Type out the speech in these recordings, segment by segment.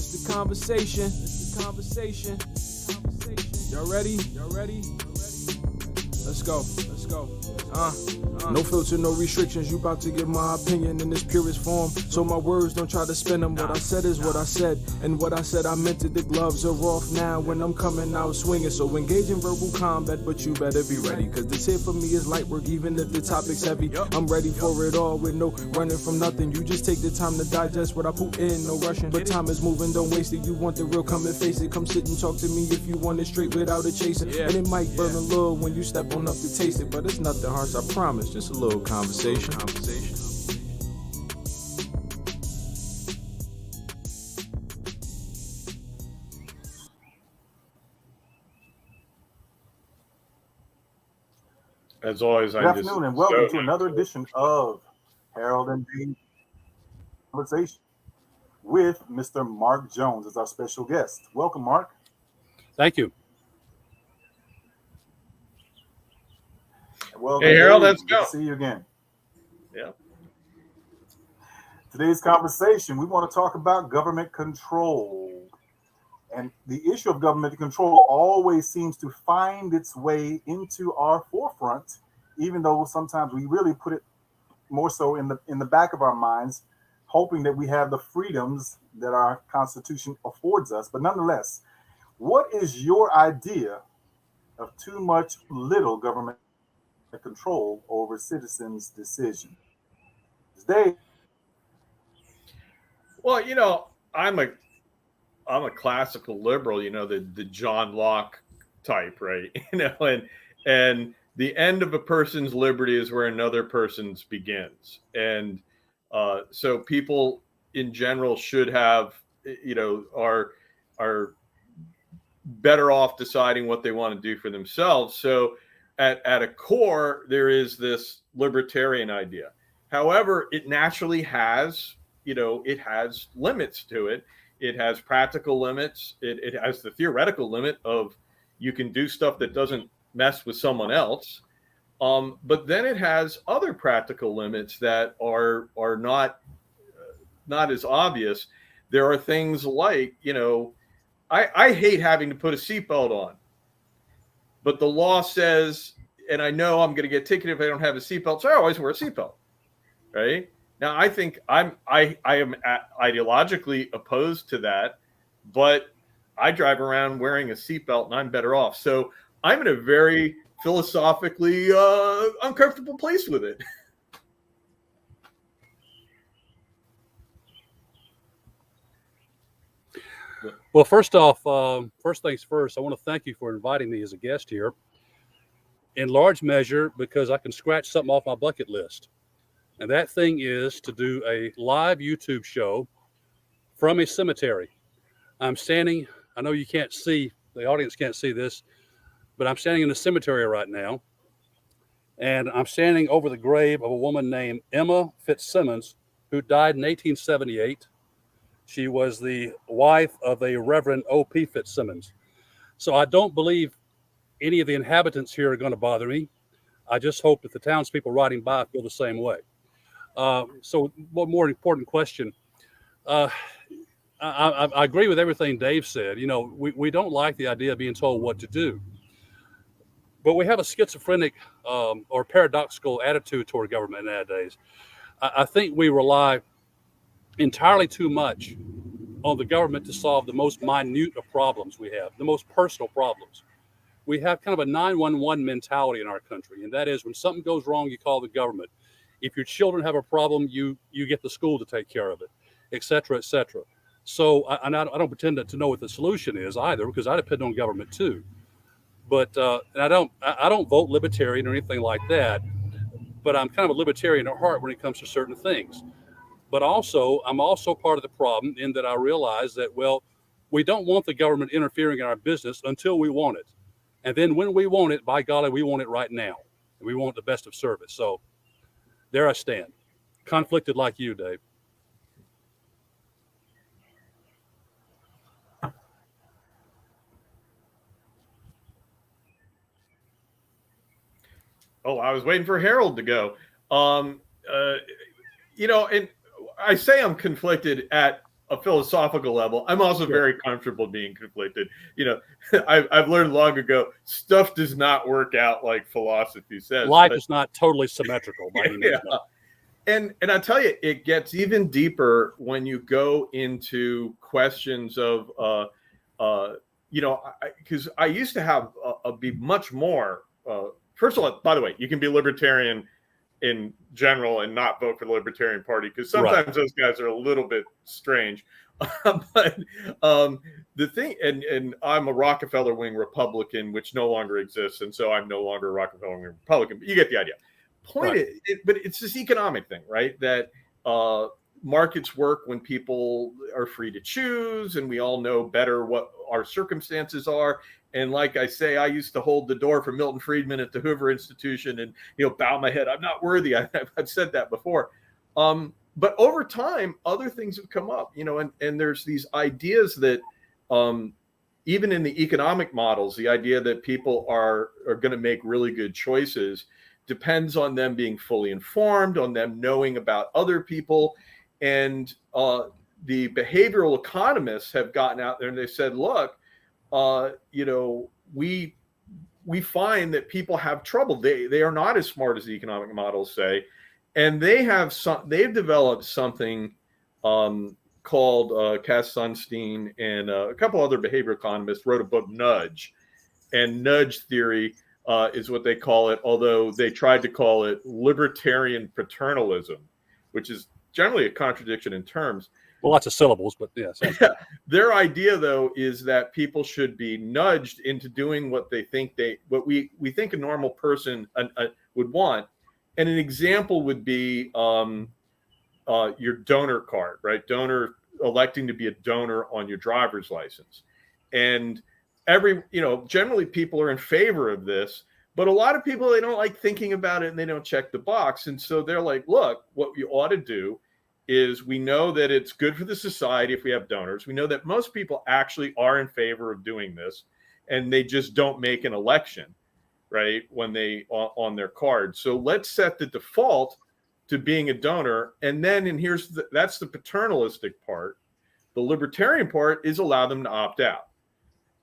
It's the conversation. It's the conversation. Y'all ready? Y'all ready? Let's go. Let's go. No filter, no restrictions. You about to get my opinion in its purest form. So my words, don't try to spin them. What I said is what I said, and what I said I meant it. The gloves are off now when I'm coming out swinging. So engage in verbal combat, but you better be ready. Cause this here for me is light work, even if the topic's heavy. I'm ready for it all with no running from nothing. You just take the time to digest what I put in, no rushing. But time is moving, don't waste it. You want the real, come and face it. Come sit and talk to me if you want it straight without a chaser. And it might burn a little when you step on up to taste it, but it's nothing harsh, I promise. Just a little conversation. As always, good afternoon and welcome to another edition of Harold and Dean Conversation with Mr. Mark Jones as our special guest. Welcome, Mark. Thank you. Well, hey, Harold, let's go. Good to see you again. Yeah. Today's conversation, we want to talk about government control. And the issue of government control always seems to find its way into our forefront, even though sometimes we really put it more so in the back of our minds, hoping that we have the freedoms that our Constitution affords us. But nonetheless, what is your idea of too much little government control over citizens' decisions? Dave. Well, you know, I'm a classical liberal, you know, the John Locke type, right? You know, and the end of a person's liberty is where another person's begins. And so people in general should have, you know, are better off deciding what they want to do for themselves. So at a core, there is this libertarian idea. However, it naturally has, you know, it has limits to it. It has practical limits. It has the theoretical limit of you can do stuff that doesn't mess with someone else. But then it has other practical limits that are not as obvious. There are things like, you know, I hate having to put a seatbelt on, but the law says, and I know I'm going to get ticketed if I don't have a seatbelt, so I always wear a seatbelt, right? Now, I think I am ideologically opposed to that, but I drive around wearing a seatbelt and I'm better off. So I'm in a very philosophically uncomfortable place with it. Well, first off, first things first, I want to thank you for inviting me as a guest here, in large measure because I can scratch something off my bucket list. And that thing is to do a live YouTube show from a cemetery. I'm standing, I know you can't see, the audience can't see this, but I'm standing in the cemetery right now. And I'm standing over the grave of a woman named Emma Fitzsimmons, who died in 1878. She was the wife of a Reverend O.P. Fitzsimmons. So I don't believe any of the inhabitants here are going to bother me. I just hope that the townspeople riding by feel the same way. So one more important question. I agree with everything Dave said. You know, we don't like the idea of being told what to do. But we have a schizophrenic or paradoxical attitude toward government nowadays. I think we rely entirely too much on the government to solve the most minute of problems we have, the most personal problems. We have kind of a 911 mentality in our country, and that is when something goes wrong, you call the government. If your children have a problem, you get the school to take care of it, et cetera, et cetera. So I don't pretend to know what the solution is either, because I depend on government too. But and I don't vote libertarian or anything like that, but I'm kind of a libertarian at heart when it comes to certain things. But also, I'm also part of the problem in that I realize that, well, we don't want the government interfering in our business until we want it. And then when we want it, by golly, we want it right now. And we want the best of service. So there I stand, conflicted like you, Dave. Oh, I was waiting for Harold to go. You know, and I say I'm conflicted at a philosophical level, I'm also Sure. very comfortable being conflicted. You know, I've learned long ago, stuff does not work out like philosophy says. Life But is not totally symmetrical by any means. yeah, No. and I tell you, it gets even deeper when you go into questions of, you know, because I used to have be much more. First of all, by the way, you can be libertarian in general and not vote for the Libertarian Party, because sometimes Right. those guys are a little bit strange. But the thing, and I'm a Rockefeller wing Republican, which no longer exists, and so I'm no longer a Rockefeller wing Republican. But you get the idea. Point Right. but it's this economic thing, right? That markets work when people are free to choose, and we all know better what our circumstances are. And like I say, I used to hold the door for Milton Friedman at the Hoover Institution, and bow my head. I'm not worthy. I've said that before. But over time, other things have come up, and there's these ideas that even in the economic models, the idea that people are going to make really good choices depends on them being fully informed, on them knowing about other people. And the behavioral economists have gotten out there and they said, look, we find that people have trouble. They are not as smart as the economic models say. And they've developed something called Cass Sunstein and a couple other behavioral economists wrote a book, Nudge. And nudge theory is what they call it, although they tried to call it libertarian paternalism, which is generally a contradiction in terms. Well, lots of syllables, but yes. Their idea, though, is that people should be nudged into doing what they think what we think a normal person would want. And an example would be your donor card, right? Electing to be a donor on your driver's license. And generally people are in favor of this, but a lot of people, they don't like thinking about it and they don't check the box. And so they're like, look, what you ought to do is, we know that it's good for the society if we have donors. We know that most people actually are in favor of doing this, and they just don't make an election, right, when they on their card. So let's set the default to being a donor. And then, that's the paternalistic part. The libertarian part is allow them to opt out.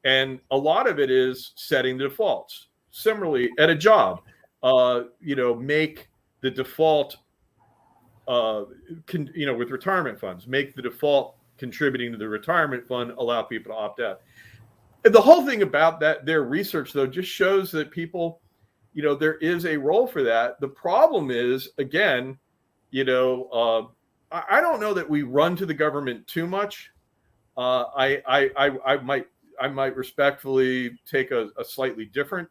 And a lot of it is setting the defaults. Similarly, at a job, make the default, with retirement funds, make the default contributing to the retirement fund, allow people to opt out. And the whole thing about that, their research, though, just shows that people, there is a role for that. The problem is, again, I don't know that we run to the government too much. I might respectfully take a slightly different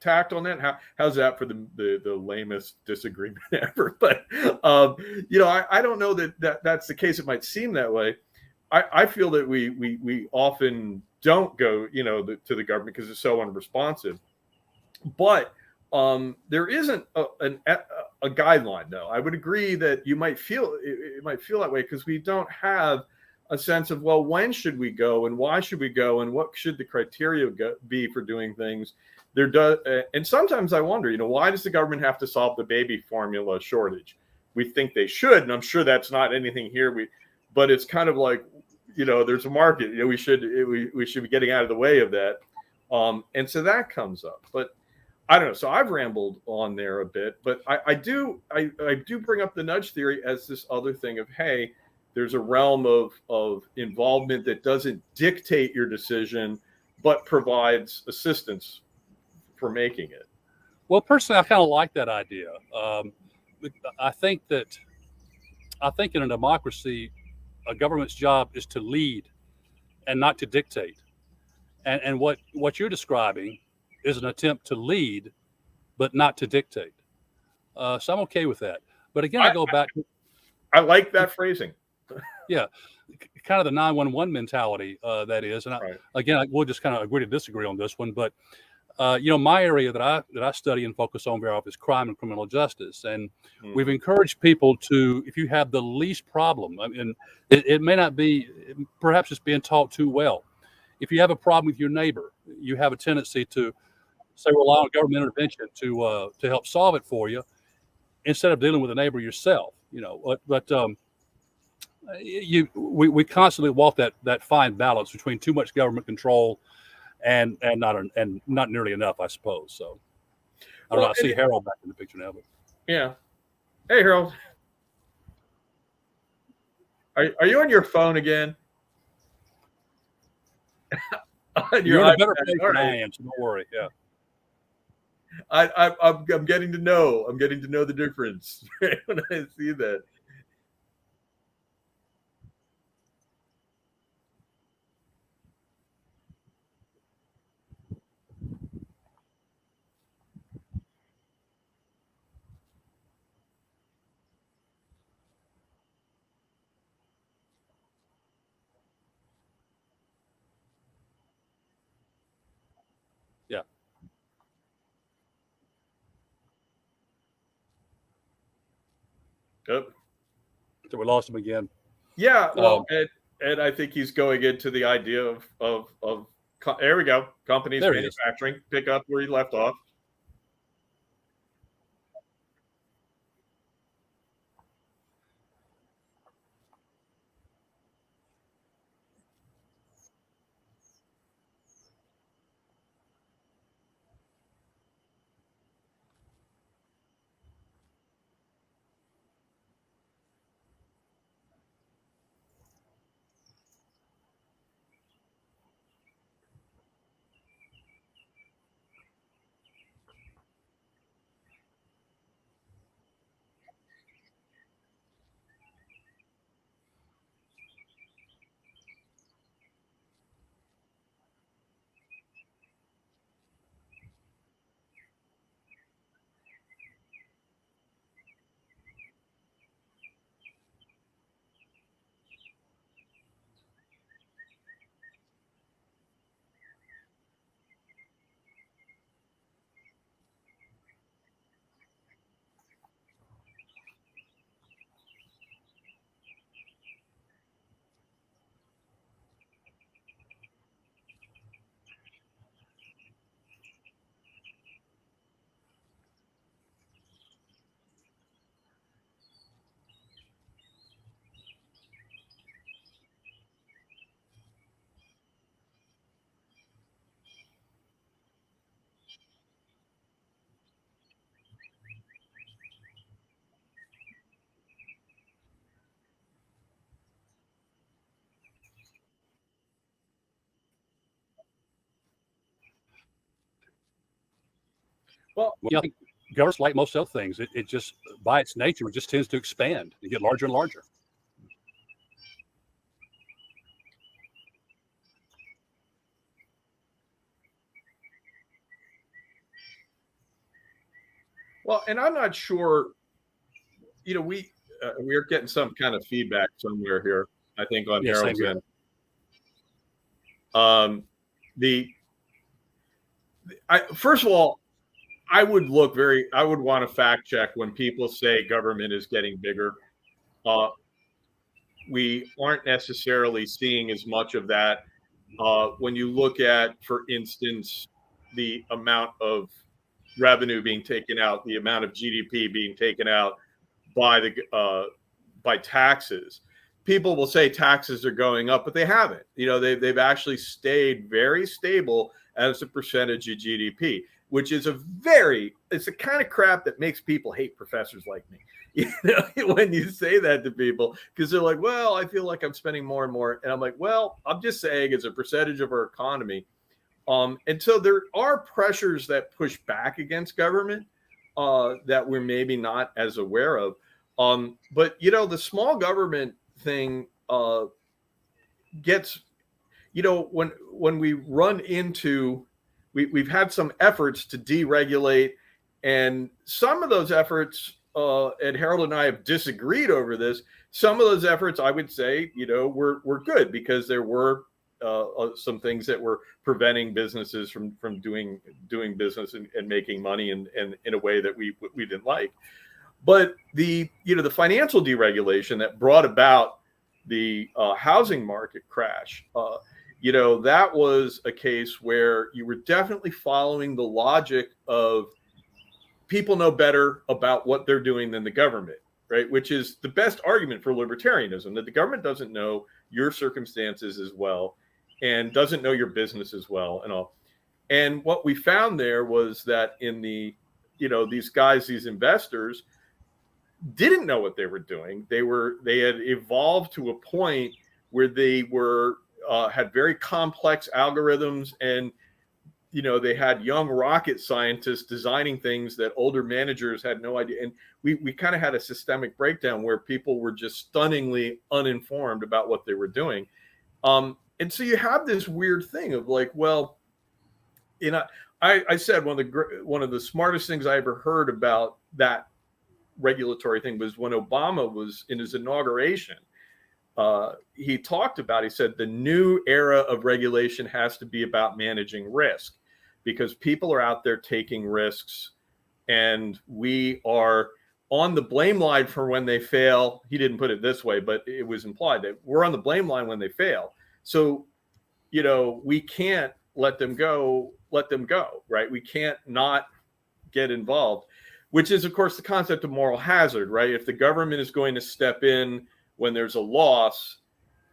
tact on that. How's that for the lamest disagreement ever? But I don't know that's the case. It might seem that way. I feel that we often don't go to the government because it's so unresponsive. But there isn't a guideline, though. I would agree that it might feel that way because we don't have a sense of, well, when should we go and why should we go and what should the criteria be for doing things. And sometimes I wonder, why does the government have to solve the baby formula shortage? We think they should, and I'm sure that's not anything here. But it's kind of like, there's a market. We should be getting out of the way of that. And so that comes up. But I don't know. So I've rambled on there a bit, but I do bring up the nudge theory as this other thing of, hey, there's a realm of involvement that doesn't dictate your decision, but provides assistance for making it. Well, personally, I kind of like that idea. I think in a democracy, a government's job is to lead and not to dictate. And what you're describing is an attempt to lead, but not to dictate. So I'm okay with that. But again, I go back. I like that phrasing. Yeah, kind of the 911 mentality that is. And right. We'll just kind of agree to disagree on this one. But my area that I study and focus on very often is crime and criminal justice. And we've encouraged people to, if you have the least problem, I mean, it may not be, perhaps it's being taught too well. If you have a problem with your neighbor, you have a tendency to say rely on government intervention to help solve it for you, instead of dealing with the neighbor yourself. we constantly walk that fine balance between too much government control and not nearly enough, I suppose. So I don't know. I see Harold back in the picture now, but yeah. Hey, Harold, are you on your phone again? you're in a better place than I am, so don't worry. Yeah. I'm getting to know. I'm getting to know the difference when I see that. Yeah. Yep. So we lost him again. Yeah. Well, and I think he's going into the idea of there we go. Companies manufacturing, pick up where he left off. Well, I think government's like most other things. It just, by its nature, it just tends to expand and get larger and larger. Well, and I'm not sure. We're getting some kind of feedback somewhere here. I think on Harold's end. First of all, I would want to fact check when people say government is getting bigger. We aren't necessarily seeing as much of that. When you look at, for instance, the amount of revenue being taken out, the amount of GDP being taken out by taxes, people will say taxes are going up, but they haven't. They've actually stayed very stable as a percentage of GDP, which is it's the kind of crap that makes people hate professors like me. When you say that to people, because they're like, well, I feel like I'm spending more and more. And I'm like, well, I'm just saying it's a percentage of our economy. And so there are pressures that push back against government that we're maybe not as aware of. But, the small government thing gets, when we run into, we've had some efforts to deregulate, and some of those efforts, and Harold and I have disagreed over this. Some of those efforts, I would say, were good, because there were some things that were preventing businesses from doing business and making money in a way that we didn't like. But the financial deregulation that brought about the housing market crash, that was a case where you were definitely following the logic of people know better about what they're doing than the government. right? Which is the best argument for libertarianism, that the government doesn't know your circumstances as well and doesn't know your business as well and all. And what we found there was that in the, these guys, these investors didn't know what they were doing. They had evolved to a point where they had very complex algorithms, and they had young rocket scientists designing things that older managers had no idea. And we kind of had a systemic breakdown where people were just stunningly uninformed about what they were doing. And so you have this weird thing of like, well, I said one of the smartest things I ever heard about that regulatory thing was when Obama was in his inauguration. He said the new era of regulation has to be about managing risk, because people are out there taking risks and we are on the blame line for when they fail. He didn't put it this way, but it was implied that we're on the blame line when they fail. So, we can't let them go, right? We can't not get involved, which is, of course, the concept of moral hazard, right? If the government is going to step in when there's a loss,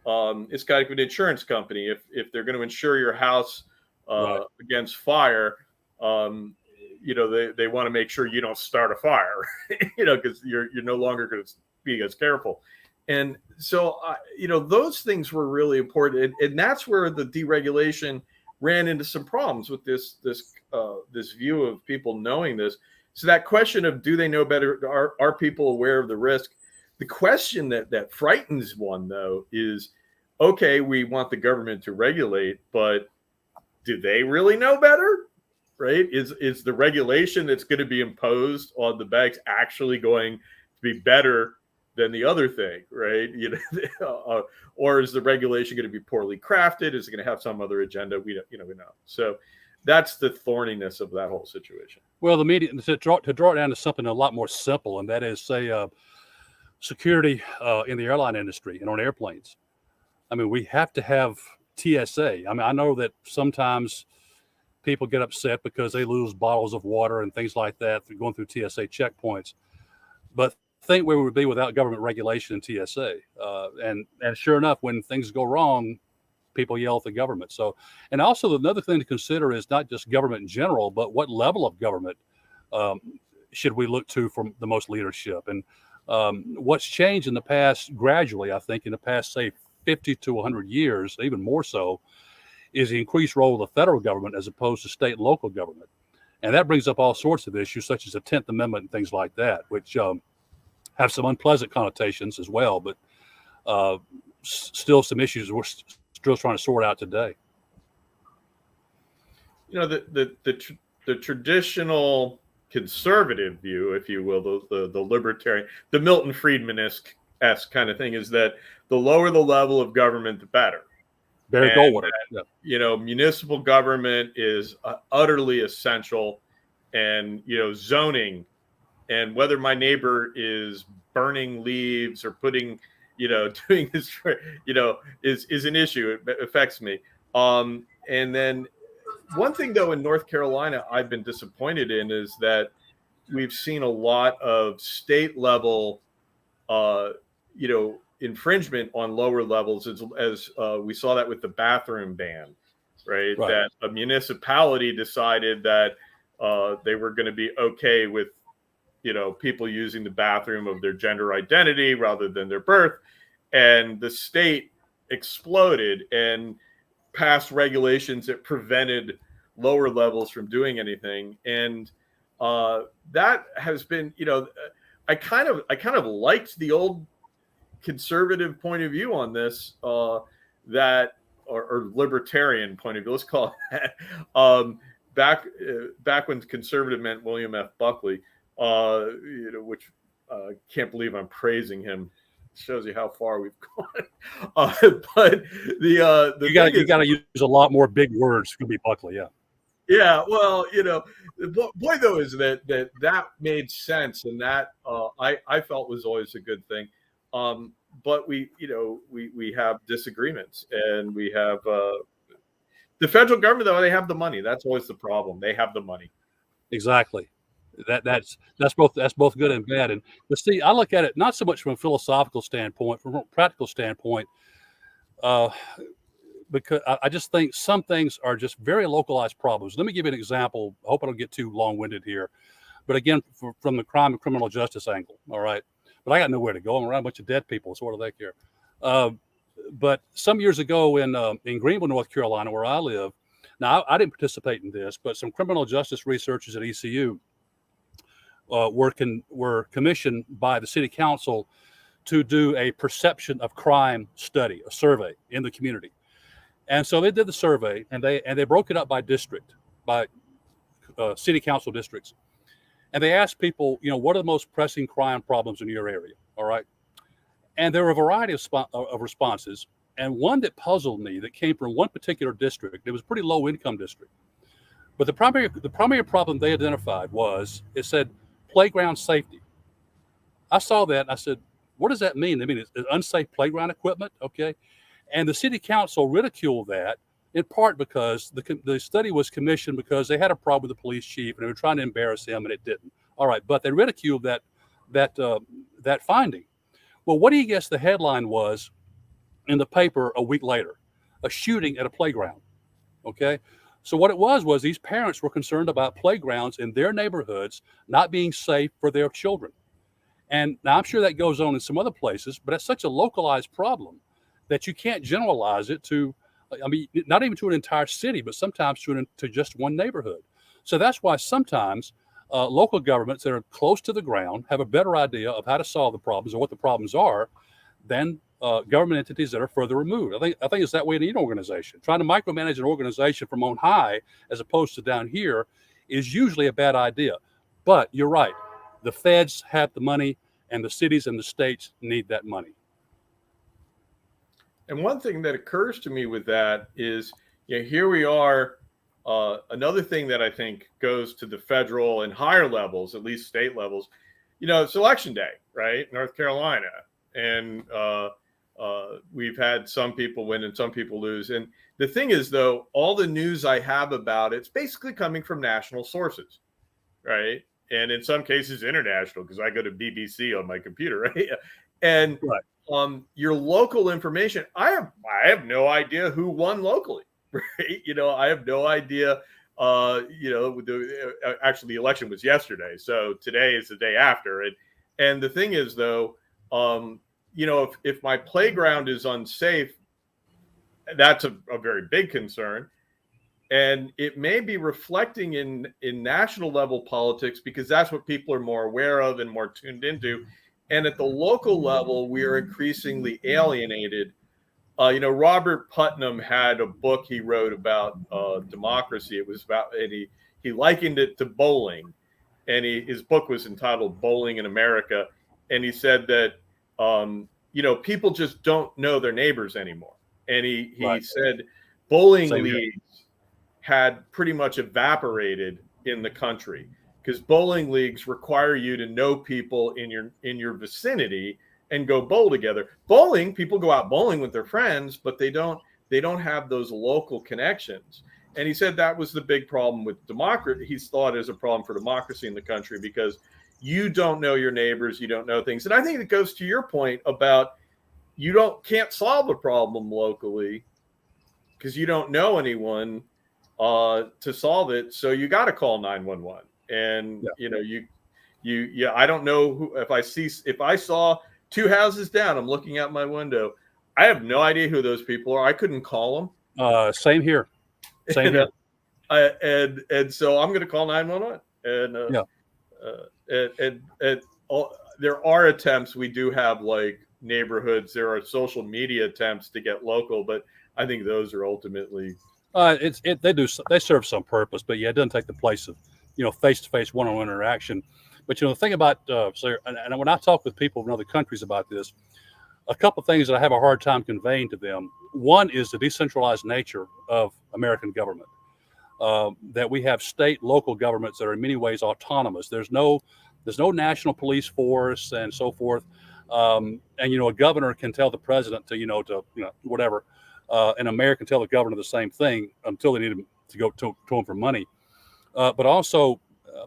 it's got to be an insurance company. If they're going to insure your house Right. against fire, they want to make sure you don't start a fire, because you're no longer going to be as careful. And so, those things were really important, and that's where the deregulation ran into some problems with this view of people knowing this. So that question of, do they know better? Are people aware of the risk? The question that frightens one, though, is, okay, we want the government to regulate, but do they really know better? Right? Is the regulation that's going to be imposed on the banks actually going to be better than the other thing, right? Or is the regulation going to be poorly crafted? Is it going to have some other agenda? We know. So that's the thorniness of that whole situation. Well, the media, to draw it down to something a lot more simple, and that is, say, security in the airline industry and on airplanes. I mean, we have to have TSA. I mean, I know that sometimes people get upset because they lose bottles of water and things like that through going through TSA checkpoints. But think where we would be without government regulation and TSA. And sure enough, when things go wrong, people yell at the government. So, and also another thing to consider is not just government in general, but what level of government should we look to for the most leadership? And what's changed in the past, gradually, I think, in the past, say, 50 to 100 years, even more so, is the increased role of the federal government as opposed to state and local government. And that brings up all sorts of issues, such as the 10th Amendment and things like that, which have some unpleasant connotations as well, but still some issues we're still trying to sort out today. The traditional conservative view, if you will, the libertarian, the Milton Friedman-esque kind of thing, is that the lower the level of government, the better. Barry Goldwater. Yeah. Municipal government is utterly essential, and zoning, and whether my neighbor is burning leaves or putting, doing this, is an issue. It affects me. And then one thing, though, in North Carolina, I've been disappointed in is that we've seen a lot of state level, infringement on lower levels, as we saw that with the bathroom ban, right? That a municipality decided that they were going to be okay with, people using the bathroom of their gender identity rather than their birth. And the state exploded and passed regulations that prevented lower levels from doing anything. And that has been, I kind of liked the old conservative point of view on this, that or libertarian point of view, let's call it that. Back when conservative meant William F. Buckley, which can't believe I'm praising him. Shows you how far we've gone. But the you got to use a lot more big words to be Buckley. Yeah. Yeah. Well, the point though is that made sense, and that I felt was always a good thing. But we have disagreements, and we have the federal government, though, they have the money. That's always the problem. They have the money. Exactly. That's both good and bad. And but see, I look at it not so much from a philosophical standpoint, from a practical standpoint, uh, because I just think some things are just very localized problems. Let me give you an example. I hope I don't get too long-winded here, but again, from the crime and criminal justice angle. All right, but I got nowhere to go. I'm around a bunch of dead people, so what do they care? Uh, but some years ago in Greenville, North Carolina, where I live, now I didn't participate in this, but some criminal justice researchers at ECU were commissioned by the city council to do a perception of crime study, a survey in the community. And so they did the survey, and they broke it up by district, by city council districts, and they asked people, what are the most pressing crime problems in your area? All right, and there were a variety of responses, and one that puzzled me that came from one particular district. It was a pretty low income district, but the primary problem they identified was, it said playground safety. I saw that and I said, what does that mean? I mean, it's unsafe playground equipment, okay? And the city council ridiculed that in part because the study was commissioned because they had a problem with the police chief and they were trying to embarrass him, and it didn't. All right, but they ridiculed that finding. Well, what do you guess the headline was in the paper a week later? A shooting at a playground. Okay, so what it was these parents were concerned about playgrounds in their neighborhoods not being safe for their children. And now I'm sure that goes on in some other places, but it's such a localized problem that you can't generalize it to, I mean, not even to an entire city, but sometimes to just one neighborhood. So that's why sometimes local governments that are close to the ground have a better idea of how to solve the problems or what the problems are than government entities that are further removed. I think it's that way in any organization. Trying to micromanage an organization from on high as opposed to down here is usually a bad idea. But you're right. The feds have the money, and the cities and the states need that money. And one thing that occurs to me with that is, here we are. Another thing that I think goes to the federal and higher levels, at least state levels, it's election day, right? North Carolina. And we've had some people win and some people lose. And the thing is, though, all the news I have about it's basically coming from national sources, right? And in some cases, international, because I go to BBC on my computer, right? And right. Your local information, I have no idea who won locally, right? I have no idea. Actually, the election was yesterday, so today is the day after. And the thing is, though, if my playground is unsafe, that's a very big concern. And it may be reflecting in national level politics because that's what people are more aware of and more tuned into. And at the local level, we are increasingly alienated. Robert Putnam had a book he wrote about democracy. It was about, and he likened it to bowling. And his book was entitled Bowling in America. And he said that, people just don't know their neighbors anymore. And he Right. said bowling leagues had pretty much evaporated in the country because bowling leagues require you to know people in your vicinity and go bowl together. Bowling, people go out bowling with their friends, but they don't have those local connections. And he said that was the big problem with democracy. He's thought as a problem for democracy in the country because you don't know your neighbors, you don't know things. And I think it goes to your point about can't solve a problem locally because you don't know anyone to solve it. So you got to call 911. And I don't know who. If I saw two houses down, I'm looking out my window. I have no idea who those people are. I couldn't call them. Same here. Same here. And so I'm going to call 911. And there are attempts. We do have like neighborhoods. There are social media attempts to get local, but I think those are ultimately. They serve some purpose, but it doesn't take the place of face-to-face one-on-one interaction. But the thing about and when I talk with people in other countries about this, a couple of things that I have a hard time conveying to them. One is the decentralized nature of American government. That we have state, local governments that are in many ways autonomous. There's no national police force and so forth. And a governor can tell the president to whatever. And a mayor can tell the governor the same thing until they need him to go to him for money. But also,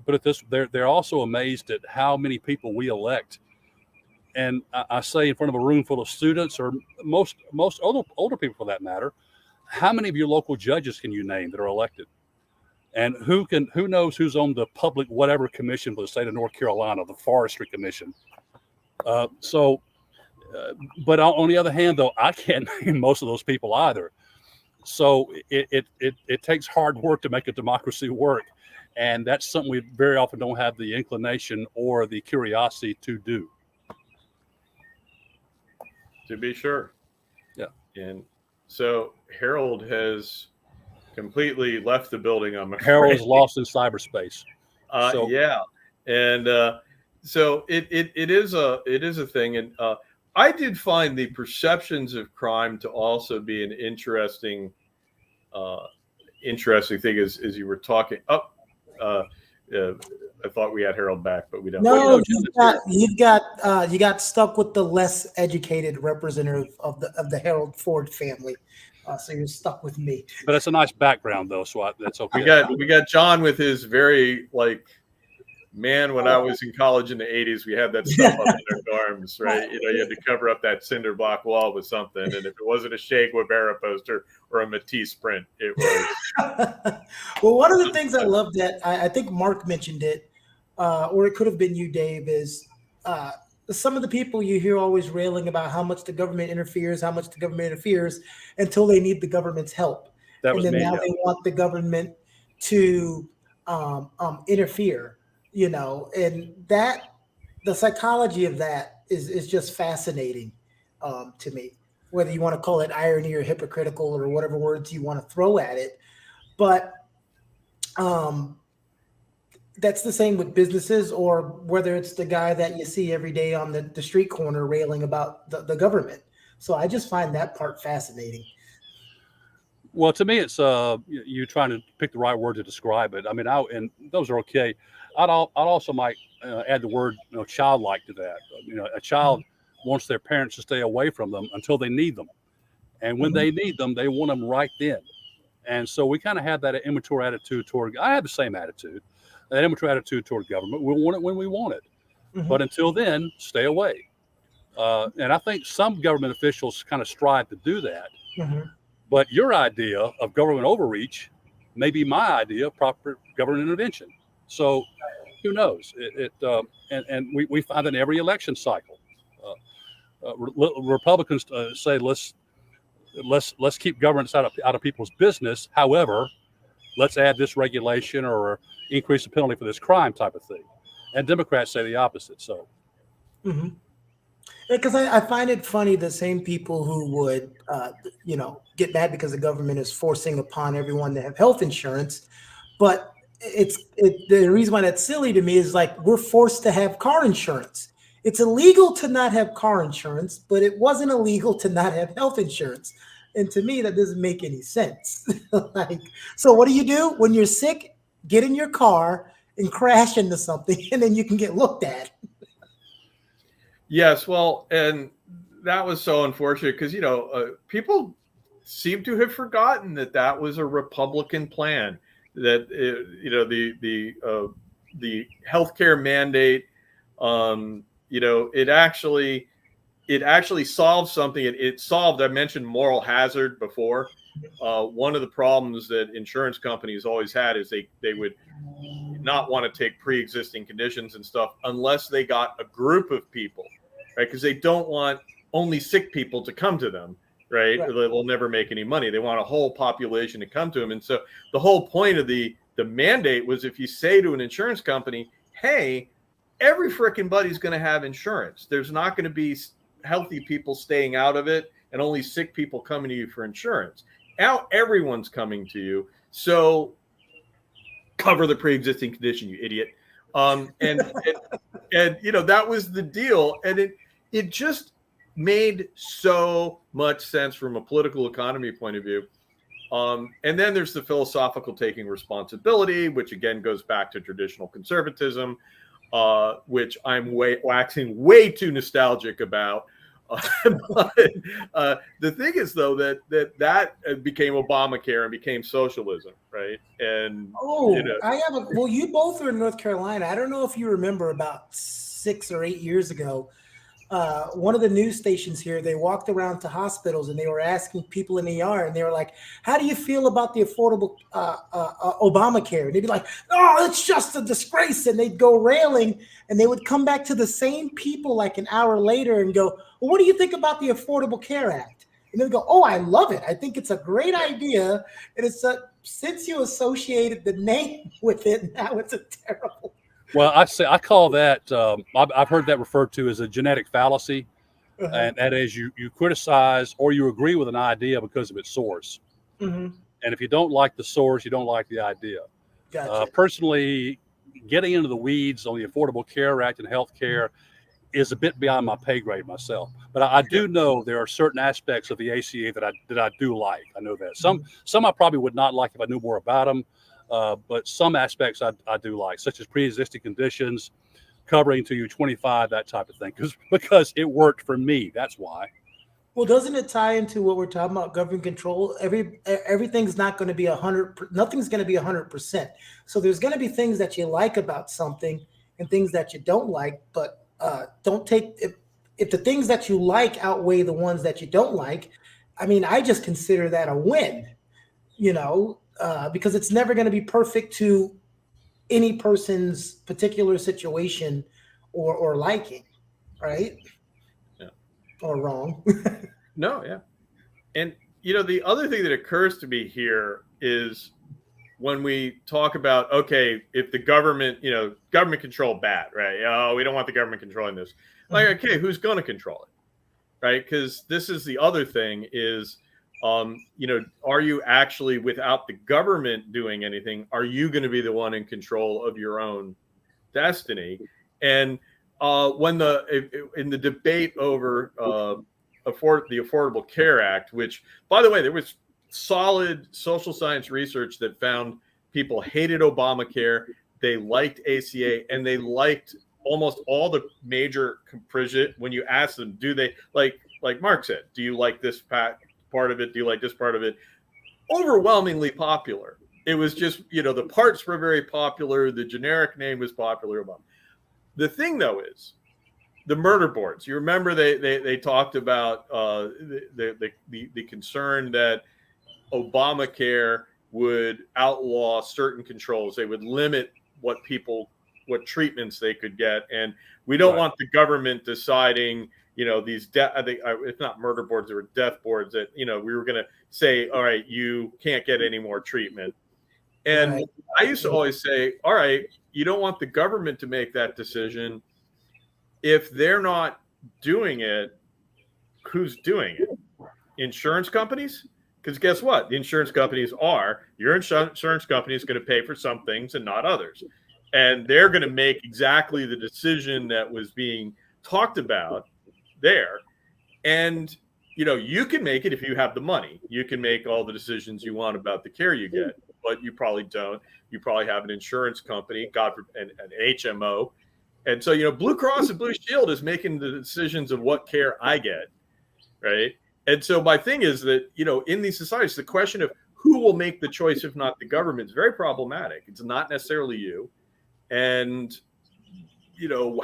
put it this, they're also amazed at how many people we elect. And I say in front of a room full of students, or most older people for that matter, how many of your local judges can you name that are elected? And who knows who's on the public whatever commission for the state of North Carolina, the Forestry Commission. But on the other hand, though, I can't name most of those people either. So it takes hard work to make a democracy work. And that's something we very often don't have the inclination or the curiosity to do. To be sure. Yeah. And so Harold has completely left the building, I'm afraid. Harold's lost in cyberspace. Yeah. And so it is a thing. And I did find the perceptions of crime to also be an interesting thing as you were talking. I thought we had Harold back, but we don't. No, you got stuck with the less educated representative of the Harold Ford family, so you're stuck with me. But it's a nice background, though, so that's okay. We got John with his very man. When I was in college in the '80s, we had that stuff up in our dorms, right? You had to cover up that cinder block wall with something, and if it wasn't a Che Guevara poster or a Matisse print, it was. Well, one of the things I love that I think Mark mentioned it. Or it could have been you, Dave, is some of the people you hear always railing about how much the government interferes, until they need the government's help. Now they want the government to interfere, and that the psychology of that is just fascinating to me, whether you want to call it irony or hypocritical or whatever words you want to throw at it. But that's the same with businesses, or whether it's the guy that you see every day on the street corner railing about the government. So I just find that part fascinating. Well, to me, it's you trying to pick the right word to describe it. I mean, and those are okay. I'd also might add the word childlike to that. A child wants their parents to stay away from them until they need them, and when they need them, they want them right then. And so we kind of have that immature attitude toward. I have the same attitude. That immature attitude toward government. We'll want it when we want it. But until then, stay away. And I think some government officials kind of strive to do that. But your idea of government overreach may be my idea of proper government intervention. So who knows? And we find that in every election cycle. Republicans say let's keep governments out of people's business. However, let's add this regulation or increase the penalty for this crime type of thing. And Democrats say the opposite. So, because I find it funny, the same people who would, get mad because the government is forcing upon everyone to have health insurance. But the reason why that's silly to me is we're forced to have car insurance. It's illegal to not have car insurance, but it wasn't illegal to not have health insurance. And to me, that doesn't make any sense. So what do you do when you're sick? Get in your car and crash into something, and then you can get looked at. Yes, well, and that was so unfortunate because people seem to have forgotten that was a Republican plan. That the healthcare mandate, it actually solved something. It solved. I mentioned moral hazard before. One of the problems that insurance companies always had is they would not want to take pre-existing conditions and stuff unless they got a group of people, right? Because they don't want only sick people to come to them, right? Or they'll never make any money. They want a whole population to come to them. And so the whole point of the mandate was if you say to an insurance company, hey, every frickin' buddy's going to have insurance. There's not going to be healthy people staying out of it and only sick people coming to you for insurance. Now everyone's coming to you. So cover the pre-existing condition, you idiot. And that was the deal. And it just made so much sense from a political economy point of view. And then there's the philosophical taking responsibility, which again goes back to traditional conservatism, which I'm waxing way too nostalgic about. But the thing is, though, that became Obamacare and became socialism, right? And well, you both are in North Carolina. I don't know if you remember about 6 or 8 years ago. One of the news stations here, they walked around to hospitals and they were asking people in the ER, and they were like, "How do you feel about the affordable Obamacare?" And they'd be like, "Oh, it's just a disgrace," and they'd go railing, and they would come back to the same people like an hour later and go, "Well, what do you think about the Affordable Care Act?" And they'd go, "Oh, I love it. I think it's a great idea." And it's since you associated the name with it, now it's a terrible. Well, I call that, I've heard that referred to as a genetic fallacy. And that is you criticize or you agree with an idea because of its source. And if you don't like the source, you don't like the idea. Gotcha. Personally, getting into the weeds on the Affordable Care Act and healthcare is a bit beyond my pay grade myself. But I do know there are certain aspects of the ACA that I do like. I know that. Some I probably would not like if I knew more about them. But some aspects I do like, such as pre-existing conditions, covering to you 25, that type of thing, because it worked for me. That's why. Well, doesn't it tie into what we're talking about, government control? Everything's not going to be 100. Nothing's going to be 100%. So there's going to be things that you like about something and things that you don't like. But don't take if the things that you like outweigh the ones that you don't like. I mean, I just consider that a win. Because it's never going to be perfect to any person's particular situation or liking, right? Yeah. Or wrong. No, yeah. And, the other thing that occurs to me here is when we talk about, okay, if the government, government control bad, right? Oh, we don't want the government controlling this. Like, okay, who's going to control it, right? Because this is the other thing is, are you actually, without the government doing anything, are you going to be the one in control of your own destiny? And when in the debate over the Affordable Care Act, which, by the way, there was solid social science research that found people hated Obamacare, they liked ACA, and they liked almost all the major when you ask them, do they like Mark said, do you like this part of it? Do you like this part of it? Overwhelmingly popular. It was just, the parts were very popular. The generic name was popular. The thing, though, is the murder boards. You remember they talked about the concern that Obamacare would outlaw certain controls. They would limit what treatments they could get. And we don't want the government deciding, these I think it's not murder boards, they were death boards that, we were going to say, all right, you can't get any more treatment. And I used to always say, all right, you don't want the government to make that decision. If they're not doing it, who's doing it? Insurance companies? Because guess what? The insurance companies your insurance company is going to pay for some things and not others. And they're going to make exactly the decision that was being talked about there. And, you can make it if you have the money. You can make all the decisions you want about the care you get, but you probably don't. You probably have an insurance company, and an HMO. And so, Blue Cross and Blue Shield is making the decisions of what care I get, right? And so my thing is that, in these societies, the question of who will make the choice, if not the government, is very problematic. It's not necessarily you. And,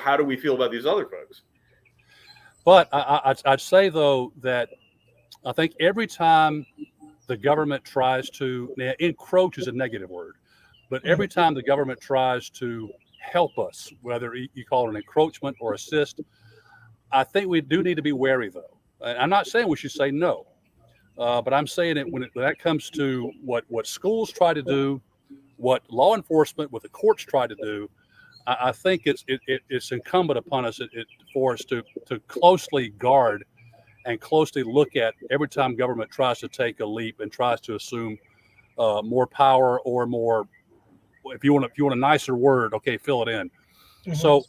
how do we feel about these other folks? But I'd say, though, that I think every time the government tries to, encroach is a negative word, but every time the government tries to help us, whether you call it an encroachment or assist, I think we do need to be wary, though. And I'm not saying we should say no, but I'm saying that when that comes to what schools try to do, what law enforcement, what the courts try to do, I think it's incumbent upon us for us to closely guard and closely look at every time government tries to take a leap and tries to assume more power or more. If you want a nicer word, okay, fill it in. Mm-hmm. So,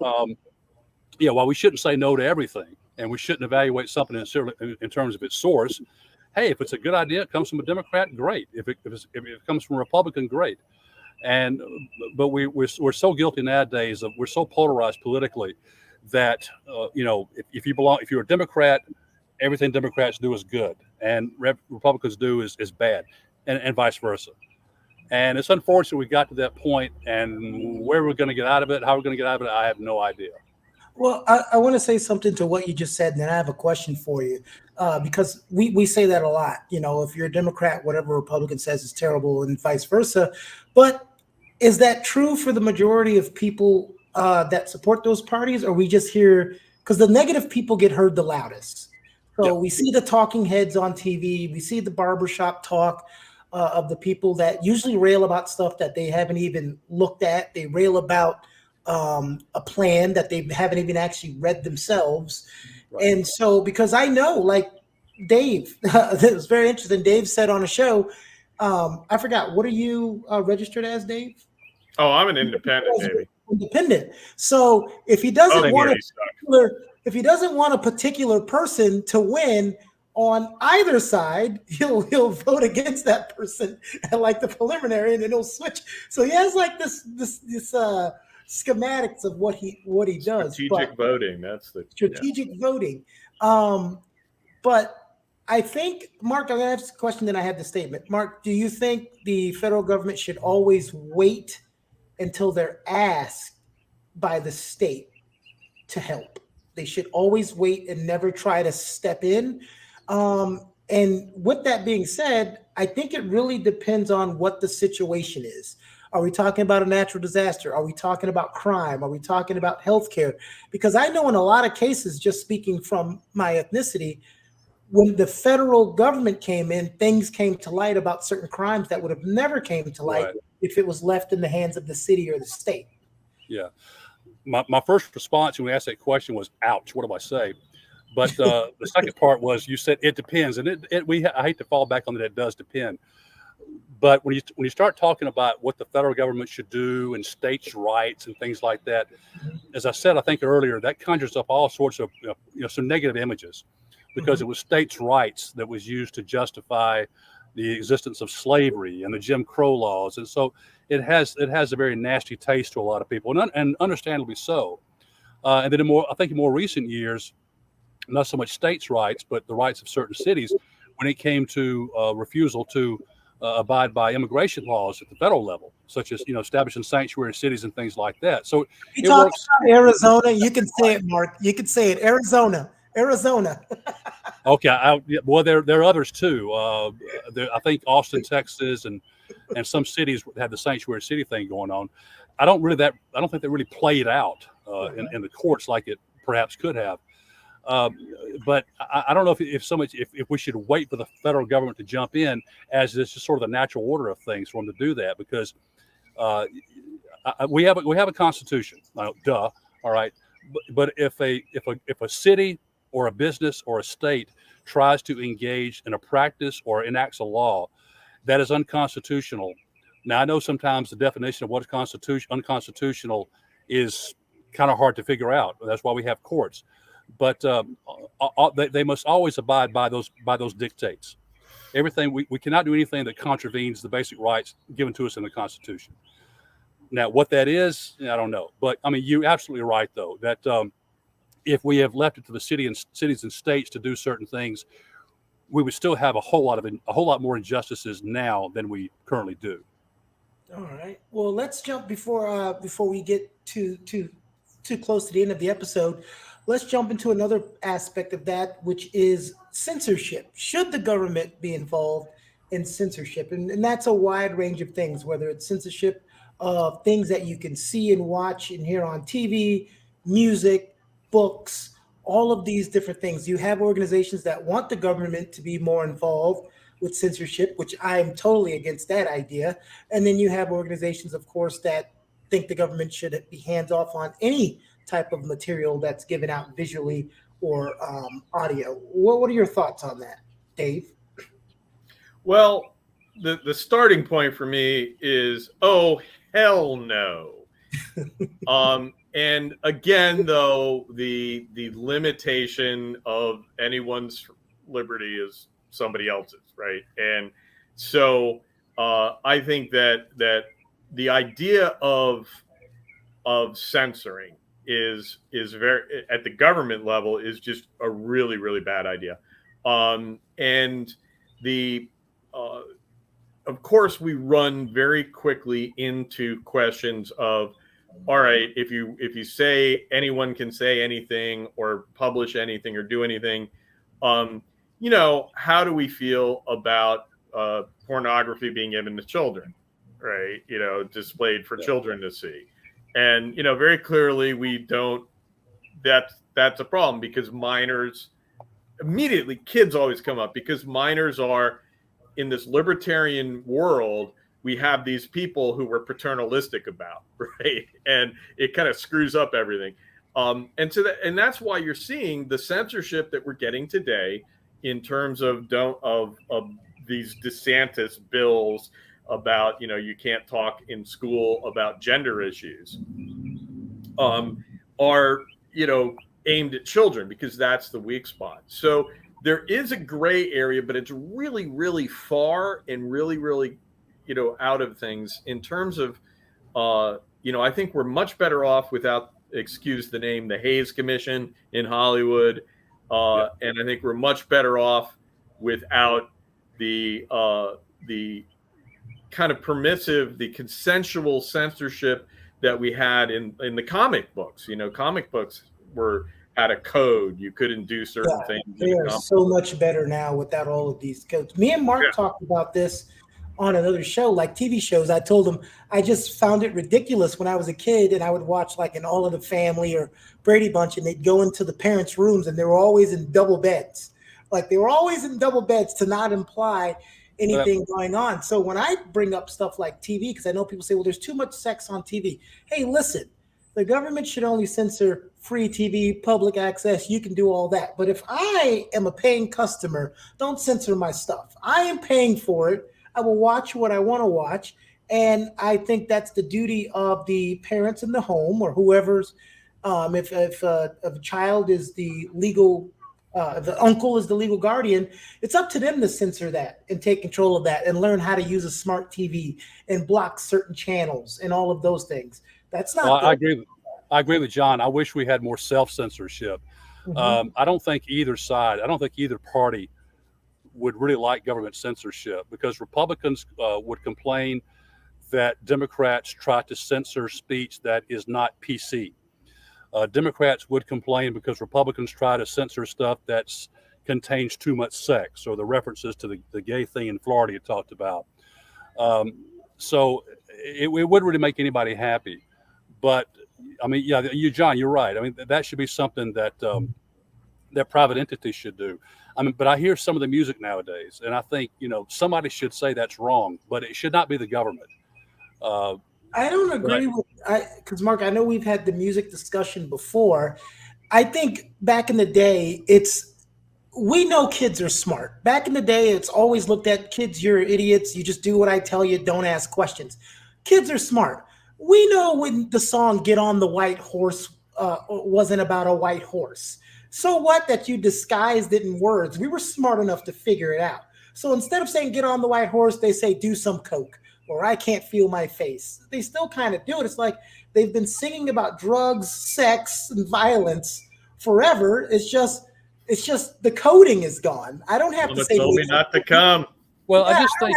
while we shouldn't say no to everything, and we shouldn't evaluate something in terms of its source, hey, if it's a good idea, it comes from a Democrat, great. If it comes from a Republican, great. But we're so guilty nowadays of we're so polarized politically that if you're a Democrat, everything Democrats do is good and Republicans do is bad, and vice versa. And it's unfortunate we got to that point, and where we're going to get out of it, how we're going to get out of it, I have no idea. Well, I want to say something to what you just said, and then I have a question for you, because we say that a lot. You know, if you're a Democrat, whatever Republican says is terrible, and vice versa. But is that true for the majority of people that support those parties, or we just hear because the negative people get heard the loudest? So Yep. we see the talking heads on TV, we see the barbershop talk of the people that usually rail about stuff that they haven't even looked at. They rail about a plan that they haven't even actually read themselves. Right. And so, because I know, like Dave, it was very interesting. Dave said on a show, I forgot, what are you registered as, Dave? Oh, I'm an independent, baby. Independent. So if he doesn't Oh, want yeah, a particular, if he doesn't want a particular person to win on either side, he'll vote against that person at like the preliminary, and then he'll switch. So he has like this schematics of what he does. Strategic voting. That's the strategic voting. But I think, Mark, I'm going to ask a question, then I have the statement. Mark, do you think the federal government should always wait until they're asked by the state to help? They should always wait and never try to step in. And with that being said, I think it really depends on what the situation is. Are we talking about a natural disaster? Are we talking about crime? Are we talking about healthcare? Because I know in a lot of cases, just speaking from my ethnicity, when the federal government came in, things came to light about certain crimes that would have never came to light if it was left in the hands of the city or the state. Yeah. My first response when we asked that question was, ouch, what do I say? But the second part was, you said it depends. And I hate to fall back on that, it does depend. But when you start talking about what the federal government should do and states' rights and things like that, as I said, I think earlier, that conjures up all sorts of some negative images, because it was states' rights that was used to justify the existence of slavery and the Jim Crow laws, and so it has a very nasty taste to a lot of people, and understandably so. And then I think in more recent years, not so much states' rights, but the rights of certain cities, when it came to refusal to abide by immigration laws at the federal level, such as establishing sanctuary cities and things like that. So you talk about Arizona, you can say it, Mark. You can say it, Arizona. Okay, well, there are others too. I think Austin, Texas, and some cities have the sanctuary city thing going on. I don't think that really played out in the courts like it perhaps could have. But I don't know if we should wait for the federal government to jump in, as this is sort of the natural order of things for them to do that, because we have a constitution, duh, all right. But if a city or a business or a state tries to engage in a practice or enacts a law that is unconstitutional. Now, I know sometimes the definition of what is unconstitutional is kind of hard to figure out. That's why we have courts. But they must always abide by those dictates. Everything we cannot do anything that contravenes the basic rights given to us in the Constitution. Now, what that is, I don't know. But I mean, you're absolutely right, though, that if we have left it to the cities and states to do certain things, we would still have a whole lot more injustices now than we currently do. All right. Well, let's jump before we get too close to the end of the episode. Let's jump into another aspect of that, which is censorship. Should the government be involved in censorship? And that's a wide range of things, whether it's censorship of things that you can see and watch and hear on TV, music, books, all of these different things. You have organizations that want the government to be more involved with censorship, which I am totally against that idea. And then you have organizations, of course, that think the government should be hands off on any type of material that's given out visually or audio. What are your thoughts on that, Dave? Well, the starting point for me is, oh, hell no. And again, though, the limitation of anyone's liberty is somebody else's, right? And so I think that the idea of censoring is very, at the government level, is just a really, really bad idea. And the of course, we run very quickly into questions of, all right, if you say anyone can say anything or publish anything or do anything, how do we feel about pornography being given to children, right? Displayed for children to see, and very clearly we don't. That's a problem, because minors immediately, kids always come up, because minors are in this libertarian world. We have these people who we're paternalistic about, right? And it kind of screws up everything. And that's why you're seeing the censorship that we're getting today in terms of these DeSantis bills about, you can't talk in school about gender issues, are, aimed at children, because that's the weak spot. So there is a gray area, but it's really, really far and really, really, out of things in terms of, I think we're much better off without, excuse the name, the Hayes Commission in Hollywood. And I think we're much better off without the kind of permissive, the consensual censorship that we had in the comic books. Comic books had a code. You couldn't do certain things. They are so much better now without all of these codes. Me and Mark talked about this on another show, like TV shows. I told him I just found it ridiculous when I was a kid and I would watch like an All in the Family or Brady Bunch, and they'd go into the parents' rooms and they were always in double beds. Like they were always in double beds to not imply anything going on. So when I bring up stuff like TV, because I know people say, well, there's too much sex on TV. Hey, listen, the government should only censor free TV, public access. You can do all that. But if I am a paying customer, don't censor my stuff. I am paying for it. I will watch what I want to watch. And I think that's the duty of the parents in the home, or whoever's, if a child is the legal, the uncle is the legal guardian, it's up to them to censor that and take control of that and learn how to use a smart TV and block certain channels and all of those things. That's not. Well, I agree with John. I wish we had more self-censorship. Mm-hmm. I don't think either party would really like government censorship, because Republicans would complain that Democrats try to censor speech that is not PC. Democrats would complain because Republicans try to censor stuff that contains too much sex, or the references to the gay thing in Florida you talked about. So it wouldn't really make anybody happy. But I mean, yeah, John, you're right. I mean, that should be something that that private entities should do. I mean, but I hear some of the music nowadays, and I think somebody should say that's wrong, but it should not be the government. I don't agree with, because Mark, I know we've had the music discussion before. I think back in the day, we know kids are smart. Back in the day, it's always looked at, kids, you're idiots. You just do what I tell you. Don't ask questions. Kids are smart. We know when the song Get on the White Horse wasn't about a white horse. So what that you disguised it in words? We were smart enough to figure it out. So instead of saying get on the white horse, they say do some coke, or I can't feel my face. They still kind of do it. It's like they've been singing about drugs, sex, and violence forever. It's just the coding is gone. I don't have to say told me not to come. Well, I just think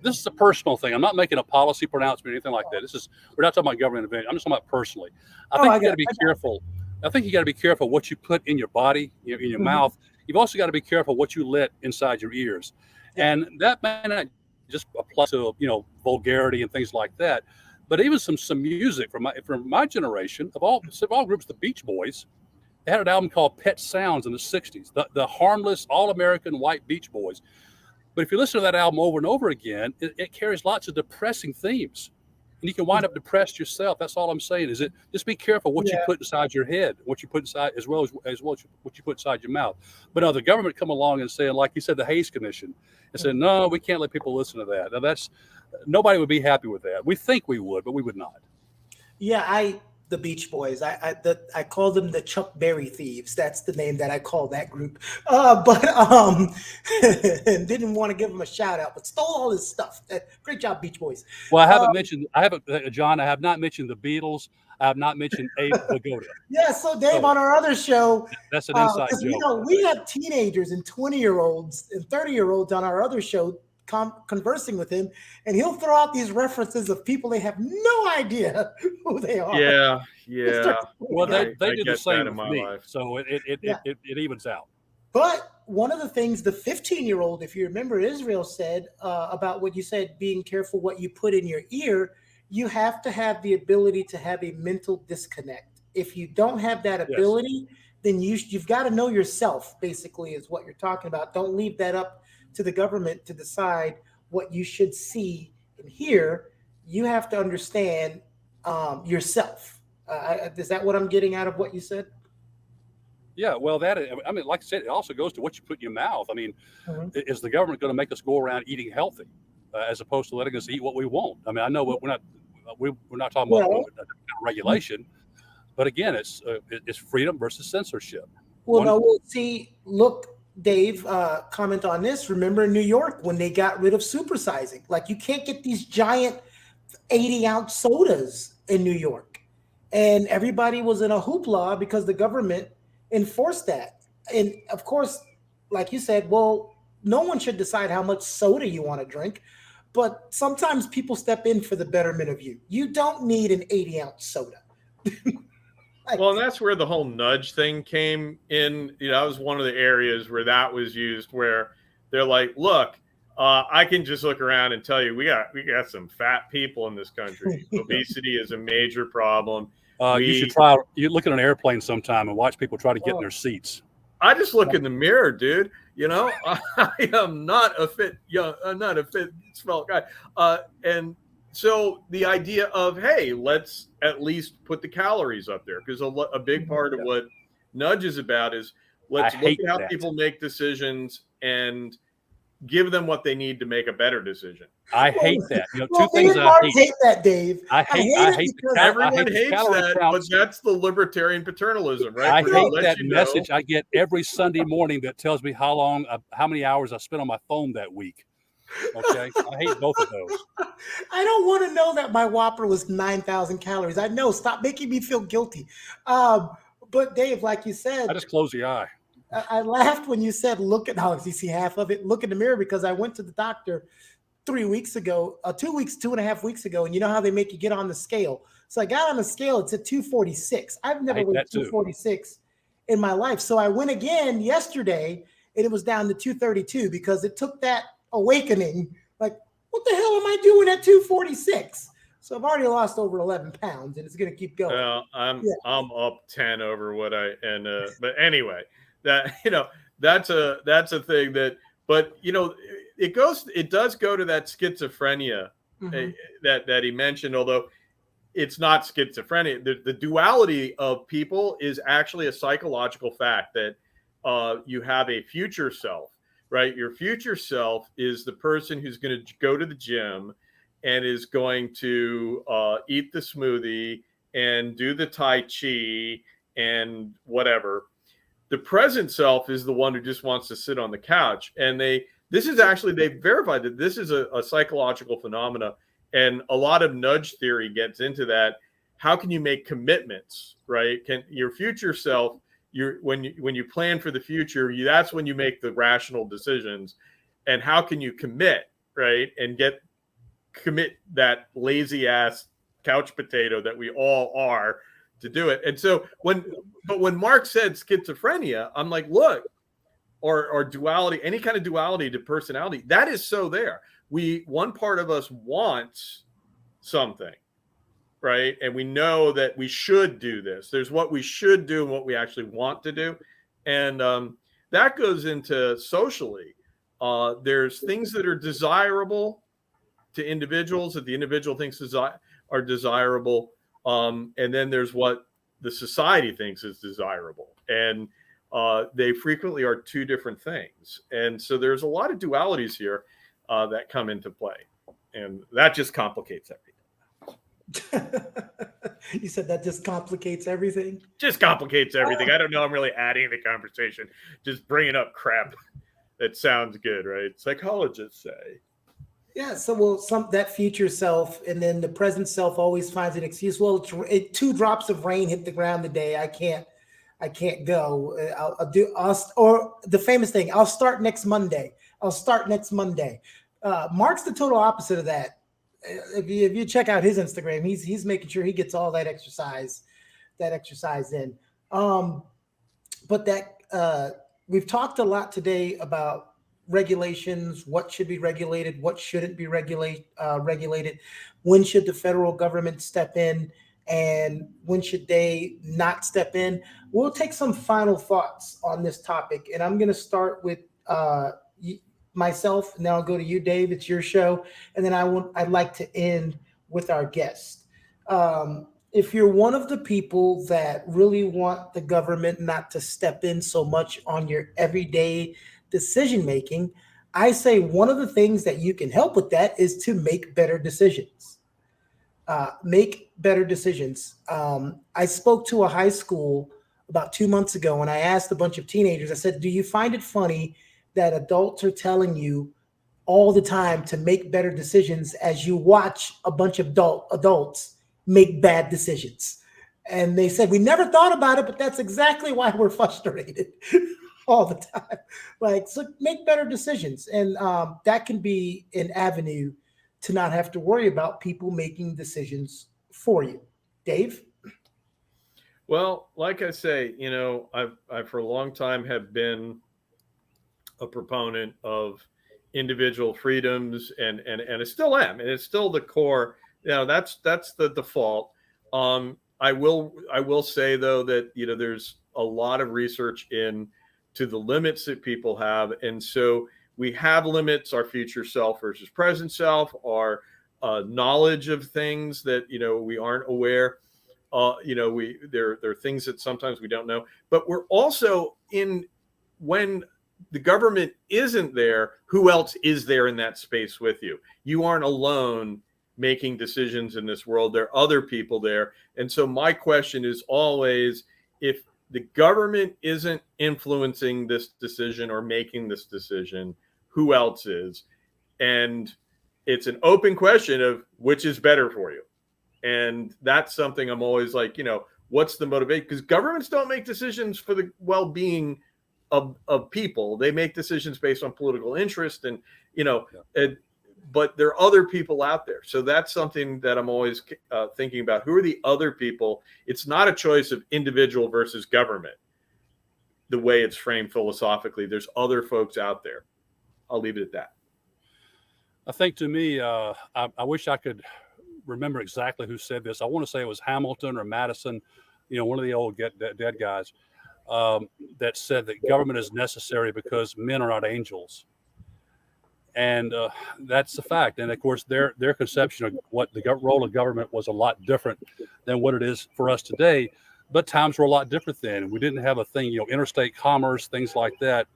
this is a personal thing. I'm not making a policy pronouncement or anything like that. We're not talking about government intervention. I'm just talking about personally. I think you got to be careful. I think you got to be careful what you put in your body, in your mouth. You've also got to be careful what you let inside your ears, and that may not just apply to vulgarity and things like that, but even some music from my generation of all groups, the Beach Boys. They had an album called Pet Sounds in the 60s, the harmless, all-American white Beach Boys. But if you listen to that album over and over again, it carries lots of depressing themes. And you can wind up depressed yourself. That's all I'm saying. Just be careful what you put inside your head, what you put inside, as well as what you put inside your mouth. But no, the government come along and saying, like you said, the Hayes Commission, and said, no, we can't let people listen to that. Now nobody would be happy with that. We think we would, but we would not. Yeah, the Beach Boys. I call them the Chuck Berry Thieves. That's the name that I call that group. But and didn't want to give them a shout out, but stole all his stuff. Great job, Beach Boys. Well, John, I have not mentioned the Beatles. I have not mentioned Abe Vigoda. Yeah, so Dave, on our other show, that's an inside joke. You know, we have teenagers and 20-year-olds and 30-year-olds on our other show conversing with him, and he'll throw out these references of people they have no idea who they are. Yeah. Well, they do the same in with my me, life. so it evens out. But one of the things the 15-year-old, if you remember, Israel said about what you said, being careful what you put in your ear, you have to have the ability to have a mental disconnect. If you don't have that ability, then you've got to know yourself, basically, is what you're talking about. Don't leave that up to the government to decide what you should see and hear. You have to understand yourself. Is that what I'm getting out of what you said? Yeah, well, like I said, it also goes to what you put in your mouth. I mean, is the government going to make us go around eating healthy as opposed to letting us eat what we want? I mean, I know we're not talking about regulation, but again, it's freedom versus censorship. Well, look, Dave, comment on this. Remember in New York when they got rid of supersizing? Like, you can't get these giant 80-ounce sodas in New York. And everybody was in a hoopla because the government enforced that. And of course, like you said, well, no one should decide how much soda you want to drink, but sometimes people step in for the betterment of you. You don't need an 80-ounce soda. Well, and that's where the whole nudge thing came in. You know, that was one of the areas where that was used, where they're like, look, I can just look around and tell you we got some fat people in this country. Obesity is a major problem. You should try. You look at an airplane sometime and watch people try to get in their seats. I just look in the mirror, dude. You know, I am not a fit, svelte guy. And so the idea of, hey, let's at least put the calories up there, because a big part of what nudge is about is let's look at how people make decisions and give them what they need to make a better decision. I hate that. You know, two things I hate that, Dave. I hate everyone hates that, but that's the libertarian paternalism, right? I hate that message I get every Sunday morning that tells me how many hours I spent on my phone that week. Okay, I hate both of those. I don't want to know that my Whopper was 9,000 calories. I know. Stop making me feel guilty. But Dave, like you said, I just close the eye. I laughed when you said, look at how you see half of it. Look in the mirror, because I went to the doctor 3 weeks ago, 2.5 weeks ago. And you know how they make you get on the scale. So I got on the scale. It's at 246. I've never weighed 246 in my life. So I went again yesterday and it was down to 232, because it took that awakening. Like, what the hell am I doing at 246? So I've already lost over 11 pounds and it's going to keep going. Well, I'm up 10 over what but anyway, that, you know, that's a thing that, but you know, it does go to that schizophrenia that he mentioned, although it's not schizophrenia. The duality of people is actually a psychological fact that you have a future self, right? Your future self is the person who's going to go to the gym and is going to eat the smoothie and do the Tai Chi and whatever. The present self is the one who just wants to sit on the couch. And they've verified that this is a psychological phenomena. And a lot of nudge theory gets into that. How can you make commitments, right? Can your future self, when you plan for the future, that's when you make the rational decisions. And how can you commit, right? And commit that lazy ass couch potato that we all are to do it. And so when Mark said schizophrenia, I'm like, look, or duality, any kind of duality to personality, that is so there. One part of us wants something, right? And we know that we should do this. There's what we should do and what we actually want to do. And that goes into socially. There's things that are desirable to individuals that the individual thinks are desirable. And then there's what the society thinks is desirable. And they frequently are two different things. And so there's a lot of dualities here that come into play. And that just complicates everything. You said that just complicates everything. Just complicates everything. I don't know. I'm really adding to the conversation, just bringing up crap that sounds good, right? Psychologists say. Yeah, so that future self, and then the present self always finds an excuse. Well, 2 drops of rain hit the ground today. I can't go. Or the famous thing. I'll start next Monday. Mark's the total opposite of that. If you check out his Instagram, he's making sure he gets all that exercise in. But we've talked a lot today about regulations, what should be regulated, what shouldn't be regulated, when should the federal government step in, and when should they not step in. We'll take some final thoughts on this topic, and I'm going to start with myself, and then I'll go to you, Dave. It's your show, and then I'd like to end with our guest. If you're one of the people that really want the government not to step in so much on your everyday decision making, I say one of the things that you can help with that is to make better decisions. I spoke to a high school about 2 months ago, and I asked a bunch of teenagers, I said, do you find it funny that adults are telling you all the time to make better decisions as you watch a bunch of adults make bad decisions? And they said, we never thought about it, but that's exactly why we're frustrated all the time. So make better decisions. And that can be an avenue to not have to worry about people making decisions for you. Dave? Well, like I say, I for a long time have been a proponent of individual freedoms, and I still am, and it's still the core. That's the default. I will say though that there's a lot of research into the limits that people have, and so we have limits: our future self versus present self, our knowledge of things that we aren't aware. There are things that sometimes we don't know, but we're also when the government isn't there, who else is there in that space with you? You aren't alone making decisions in this world. There are other people there. And so my question is always, if the government isn't influencing this decision or making this decision, who else is? And it's an open question of which is better for you. And that's something I'm always like, what's the motivation? Because governments don't make decisions for the well-being of people. They make decisions based on political interest, and but there are other people out there. So that's something that I'm always thinking about. Who are the other people? It's not a choice of individual versus government, the way it's framed philosophically. There's other folks out there. I'll leave it at that. I think to me, I wish I could remember exactly who said this. I want to say it was Hamilton or Madison, one of the old dead guys. That said that government is necessary because men are not angels. And that's the fact. And of course, their conception of what the role of government was a lot different than what it is for us today. But times were a lot different then. We didn't have a thing, interstate commerce, things like that.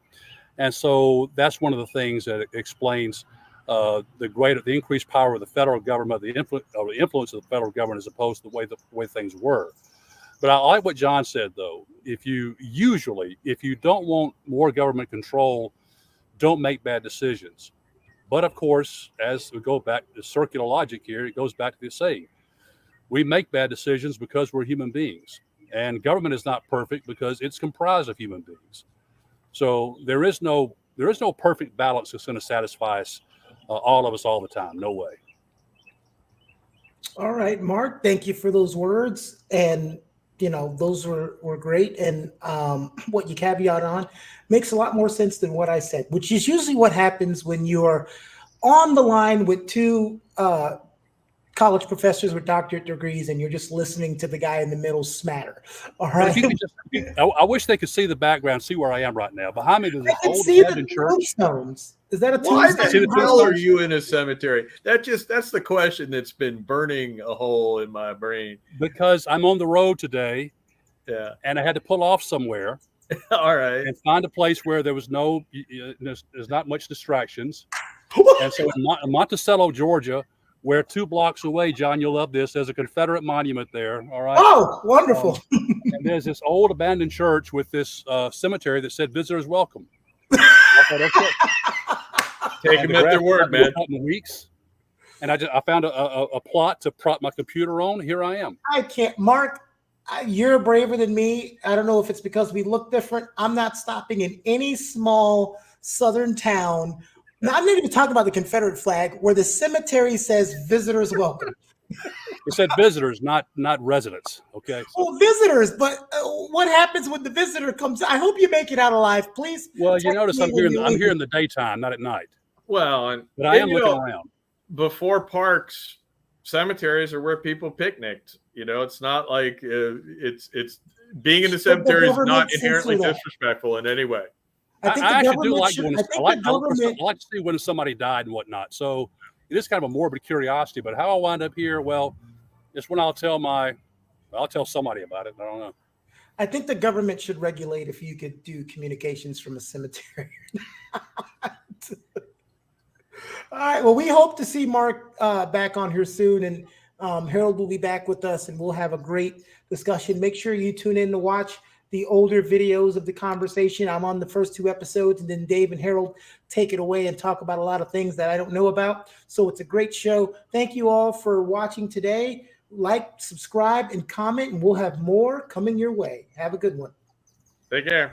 And so that's one of the things that explains the increased power of the federal government, the influence of the federal government as opposed to the way things were. But I like what John said, though. If you don't want more government control, don't make bad decisions. But of course, as we go back to circular logic here, it goes back to the saying, we make bad decisions because we're human beings. And government is not perfect because it's comprised of human beings. So there is no perfect balance that's going to satisfy us, all of us all the time. No way. All right, Mark, thank you for those words. And those were great. And what you caveat on makes a lot more sense than what I said, which is usually what happens when you're on the line with 2 college professors with doctorate degrees and you're just listening to the guy in the middle smatter. All right. I wish they could see the background, see where I am right now. Behind me, there's an old abandoned church. Tombstones. Is that a Why tombstone? the hell are you in a cemetery? That's the question that's been burning a hole in my brain. Because I'm on the road today. Yeah. And I had to pull off somewhere. All right. And find a place where there was there's not much distractions. And so in Monticello, Georgia, where 2 blocks away, John, you'll love this, there's a Confederate monument there. All right. Oh, wonderful. And there's this old abandoned church with this cemetery that said visitors welcome. I thought, okay. Take them at their word, man. In weeks, and I found a plot to prop my computer on. Here I am. I can't, Mark. You're braver than me. I don't know if it's because we look different. I'm not stopping in any small southern town. Now, I'm not even talking about the Confederate flag where the cemetery says visitors welcome. It said visitors, not residents. Okay. So. Well, visitors, but what happens when the visitor comes? I hope you make it out alive, please. Well, you notice I'm here in the daytime, not at night. Well, but I am looking around. Before parks, cemeteries are where people picnicked. You know, it's not like it's being in the cemetery is not inherently disrespectful in any way. I actually do like when I like to see when somebody died and whatnot. So it is kind of a morbid curiosity. But how I wind up here, well, it's when I'll tell somebody about it. I don't know. I think the government should regulate if you could do communications from a cemetery. All right. Well, we hope to see Mark back on here soon, and Harold will be back with us, and we'll have a great discussion. Make sure you tune in to watch the older videos of the conversation. I'm on the first 2 episodes, and then Dave and Harold take it away and talk about a lot of things that I don't know about. So it's a great show. Thank you all for watching today. Like, subscribe, and comment, and we'll have more coming your way. Have a good one. Take care.